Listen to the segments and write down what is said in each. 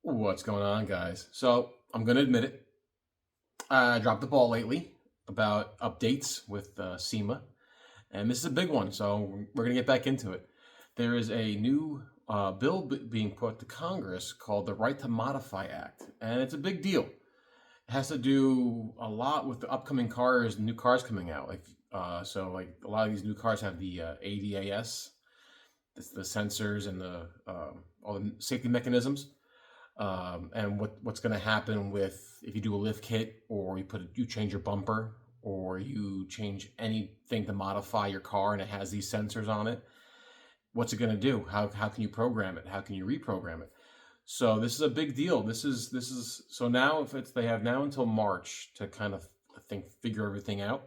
What's going on, guys? So I'm going to admit it. I dropped the ball lately about updates with SEMA, and this is a big one. So we're going to get back into it. There is a new bill being put to Congress called the Right to Modify Act, and it's a big deal. It has to do a lot with the upcoming cars, new cars coming out. Like a lot of these new cars have the ADAS, it's the sensors and the all the safety mechanisms. And what's going to happen with if you do a lift kit or you change your bumper or you change anything to modify your car and it has these sensors on it. What's it going to do? How can you program it? How can you reprogram it? So this is a big deal. This is so now if it's they have now until March to kind of figure everything out.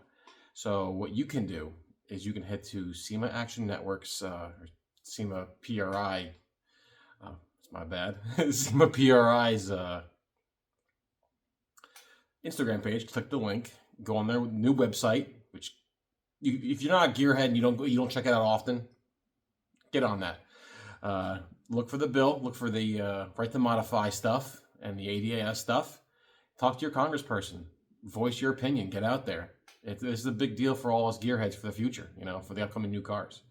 So what you can do is you can head to SEMA Action Networks or SEMA PRI. It's my bad. SEMA PRI's Instagram page. Click the link. Go on their new website. Which, if you're not a gearhead and you don't check it out often, get on that. Look for the bill. Look for the right to modify stuff and the ADAS stuff. Talk to your congressperson. Voice your opinion. Get out there. This is a big deal for all us gearheads for the future. For the upcoming new cars.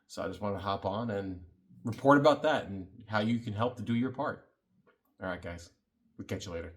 So I just wanted to hop on and report about that and how you can help to do your part. All right, guys. We'll catch you later.